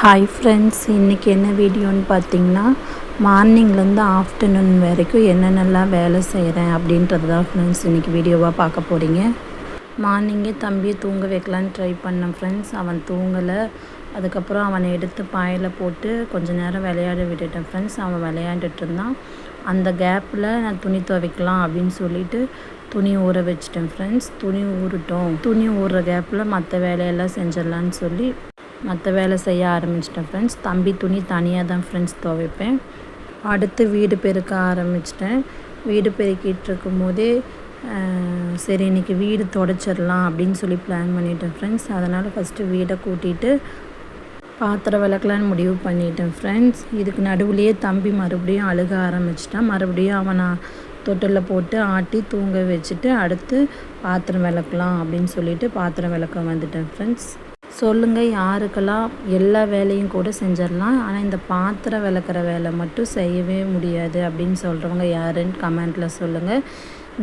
Hi friends, இன்றைக்கி என்ன வீடியோன்னு பார்த்தீங்கன்னா, மார்னிங்லேருந்து ஆஃப்டர்நூன் வரைக்கும் என்னென்னலாம் வேலை செய்கிறேன் அப்படின்றது தான் ஃப்ரெண்ட்ஸ் இன்றைக்கி வீடியோவாக பார்க்க போகிறீங்க. மார்னிங்கே தம்பியை தூங்க வைக்கலான்னு ட்ரை பண்ணேன் ஃப்ரெண்ட்ஸ். அவன் தூங்கலை. அதுக்கப்புறம் அவனை எடுத்து பாயில் போட்டு கொஞ்சம் நேரம் விளையாட விட்டுட்டேன் ஃப்ரெண்ட்ஸ். அவன் விளையாண்டுட்டு இருந்தான். அந்த கேப்பில் நான் துணி துவைக்கலாம் அப்படின்னு சொல்லிட்டு துணி ஊற வச்சிட்டேன் ஃப்ரெண்ட்ஸ். துணி ஊறட்டும், துணி ஊறுற கேப்பில் மற்ற வேலையெல்லாம் செஞ்சிடலான்னு சொல்லி மற்ற வேலை செய்ய ஆரம்பிச்சிட்டேன் ஃப்ரெண்ட்ஸ். தம்பி துணி தனியாக தான் ஃப்ரெண்ட்ஸ் துவைப்பேன். அடுத்து வீடு பெருக்க ஆரம்பிச்சிட்டேன். வீடு பெருக்கிட்டு இருக்கும் போதே சரி இன்றைக்கி வீடு துடைச்சிடலாம் அப்படின்னு சொல்லி பிளான் பண்ணிட்டேன் ஃப்ரெண்ட்ஸ். அதனால் ஃபஸ்ட்டு வீடை கூட்டிகிட்டு பாத்திரம் விளக்கலான்னு முடிவு பண்ணிட்டேன் ஃப்ரெண்ட்ஸ். இதுக்கு நடுவுலையே தம்பி மறுபடியும் அழுக ஆரம்பிச்சிட்டான். மறுபடியும் அவனை தொட்டிலில் போட்டு ஆட்டி தூங்க வச்சுட்டு அடுத்து பாத்திரம் விளக்கலாம் அப்படின்னு சொல்லிட்டு பாத்திரம் விளக்க வந்துட்டேன் ஃப்ரெண்ட்ஸ். சொல்லுங்கள், யாருக்கெல்லாம் எல்லா வேலையும் கூட செஞ்சிடலாம், ஆனால் இந்த பாத்திரம் விளக்குற வேலை மட்டும் செய்யவே முடியாது அப்படின்னு சொல்கிறவங்க யாருன்னு கமெண்ட்டில் சொல்லுங்கள்.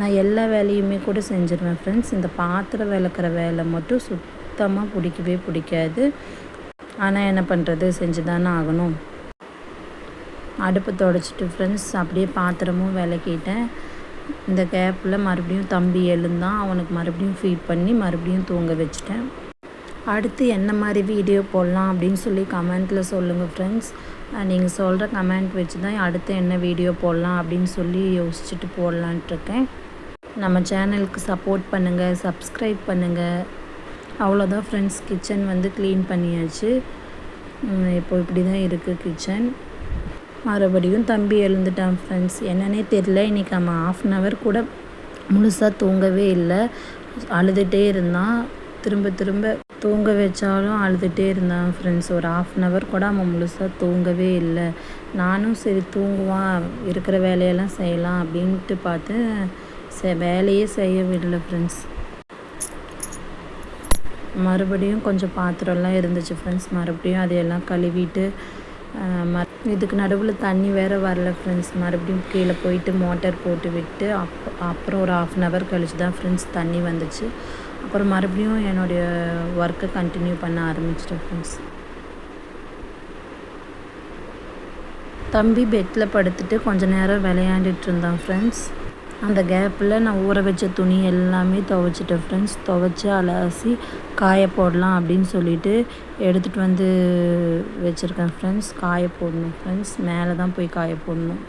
நான் எல்லா வேலையுமே கூட செஞ்சிடுவேன் ஃப்ரெண்ட்ஸ். இந்த பாத்திரம் விளக்குற வேலை மட்டும் சுத்தமாக பிடிக்காது. ஆனால் என்ன பண்ணுறது, செஞ்சு தானே ஆகணும். அடுப்பு துடைச்சிட்டு ஃப்ரெண்ட்ஸ் அப்படியே பாத்திரமும் விளக்கிட்டேன். இந்த கேப்பில் மறுபடியும் தம்பி எழுந்தான். அவனுக்கு மறுபடியும் ஃபீட் பண்ணி மறுபடியும் தூங்க வச்சுட்டேன். அடுத்து என்ன மாதிரி வீடியோ போடலாம் அப்படின்னு சொல்லி கமெண்ட்டில் சொல்லுங்கள் ஃப்ரெண்ட்ஸ். நீங்கள் சொல்கிற கமெண்ட் வச்சு தான் அடுத்து என்ன வீடியோ போடலாம் அப்படின்னு சொல்லி யோசிச்சுட்டு போடலான்ட்ருக்கேன். நம்ம சேனலுக்கு சப்போர்ட் பண்ணுங்கள், சப்ஸ்கிரைப் பண்ணுங்கள். அவ்வளோதான் ஃப்ரெண்ட்ஸ். கிச்சன் வந்து க்ளீன் பண்ணியாச்சு. இப்போ இப்படி தான் இருக்குது கிச்சன். மறுபடியும் தம்பி எழுந்துட்டான் ஃப்ரெண்ட்ஸ். என்னன்னே தெரியல, இன்றைக்கி அவன் 1/2 hour கூட முழுசாக தூங்கவே இல்லை. அழுதுகிட்டே இருந்தான். திரும்ப தூங்க வச்சாலும் அழுதுகிட்டே இருந்தான் ஃப்ரெண்ட்ஸ். ஒரு 1/2 hour கூட அவன் முழுசாக தூங்கவே இல்லை. நானும் சரி தூங்குவான், இருக்கிற வேலையெல்லாம் செய்யலாம் அப்படின்ட்டு பார்த்து வேலையே செய்ய விடலை ஃப்ரெண்ட்ஸ். மறுபடியும் கொஞ்சம் பாத்திரம்லாம் இருந்துச்சு ஃப்ரெண்ட்ஸ். மறுபடியும் அதையெல்லாம் கழுவிட்டு இதுக்கு நடுவில் தண்ணி வேறு வரல ஃப்ரெண்ட்ஸ். மறுபடியும் கீழே போயிட்டு மோட்டார் போட்டு விட்டு அப்புறம் ஒரு 1/2 hour கழிச்சு தான் ஃப்ரெண்ட்ஸ் தண்ணி வந்துச்சு. அப்புறம் மறுபடியும் என்னுடைய ஒர்க்கை கண்டினியூ பண்ண ஆரம்பிச்சிட்டேன் ஃப்ரெண்ட்ஸ். தம்பி பெட்டில் படுத்துட்டு கொஞ்சம் நேரம் விளையாண்டுட்டு இருந்தான் ஃப்ரெண்ட்ஸ். அந்த கேப்பில் நான் ஊற வச்ச துணி எல்லாமே துவைச்சிட்டேன் ஃப்ரெண்ட்ஸ். துவைச்சி அலசி காய போடலாம் அப்படின்னு சொல்லிட்டு எடுத்துகிட்டு வந்து வச்சுருக்கேன் ஃப்ரெண்ட்ஸ். காய போடணும் ஃப்ரெண்ட்ஸ். மேலே தான் போய் காய போடணும்.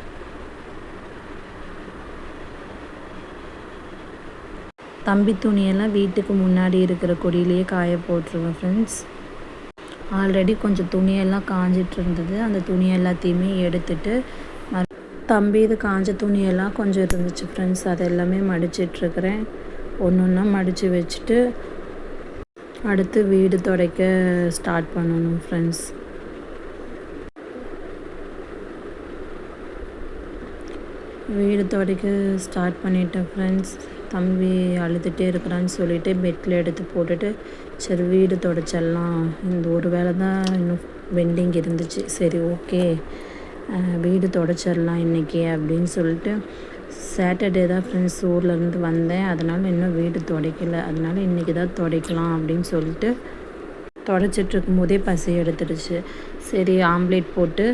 தம்பி துணியெல்லாம் வீட்டுக்கு முன்னாடி இருக்கிற கொடியிலேயே காய போட்டுருவேன் ஃப்ரெண்ட்ஸ். ஆல்ரெடி கொஞ்சம் துணியெல்லாம் காஞ்சிட்டு இருந்தது. அந்த துணி எல்லாத்தையுமே எடுத்துட்டு தம்பி இது காஞ்ச துணியெல்லாம் கொஞ்சம் இருந்துச்சு ஃப்ரெண்ட்ஸ். அது எல்லாமே மடிச்சிட்ருக்கிறேன். ஒன்று ஒன்றா மடித்து வச்சுட்டு அடுத்து வீடு துடைக்க ஸ்டார்ட் பண்ணணும் ஃப்ரெண்ட்ஸ். வீடு துடைக்க ஸ்டார்ட் பண்ணிட்டேன் ஃப்ரெண்ட்ஸ். தம்பி அழுதுகிட்டே இருக்கிறான்னு சொல்லிவிட்டு பெட்டில் எடுத்து போட்டுட்டு சரி வீடு துடைச்சிடலாம், இந்த ஒரு வேலை தான் இன்னும் பெண்டிங் இருந்துச்சு, சரி ஓகே வீடு துடைச்சிடலாம் இன்றைக்கி அப்படின்னு சொல்லிட்டு. சாட்டர்டே தான் ஃப்ரெண்ட்ஸ் ஊர்லேருந்து வந்தேன். அதனால் இன்னும் வீடு துடைக்கலை. அதனால் இன்றைக்கி தான் துடைக்கலாம் அப்படின்னு சொல்லிட்டு துடைச்சிட்ருக்கும் போதே பசி எடுத்துடுச்சு. சரி ஆம்லேட் போட்டு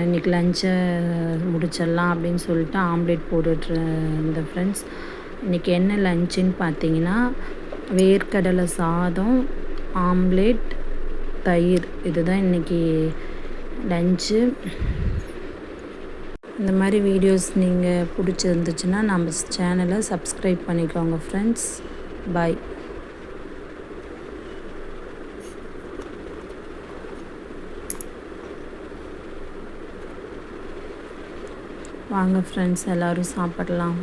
இன்றைக்கி லஞ்சை முடிச்சிடலாம் அப்படின்னு சொல்லிட்டு ஆம்லேட் போட்டுட்டு இந்த ஃப்ரெண்ட்ஸ். இன்றைக்கி என்ன லஞ்சுன்னு பார்த்தீங்கன்னா வேர்க்கடலை சாதம், ஆம்லேட், தயிர். இதுதான் இன்றைக்கி லஞ்சு. இந்த மாதிரி வீடியோஸ் நீங்கள் பிடிச்சிருந்துச்சுன்னா நம்ம சேனலை சப்ஸ்கிரைப் பண்ணிக்கோங்க ஃப்ரெண்ட்ஸ். பாய். வாங்க ஃப்ரெண்ட்ஸ், எல்லோரும் சாப்பிடலாம்.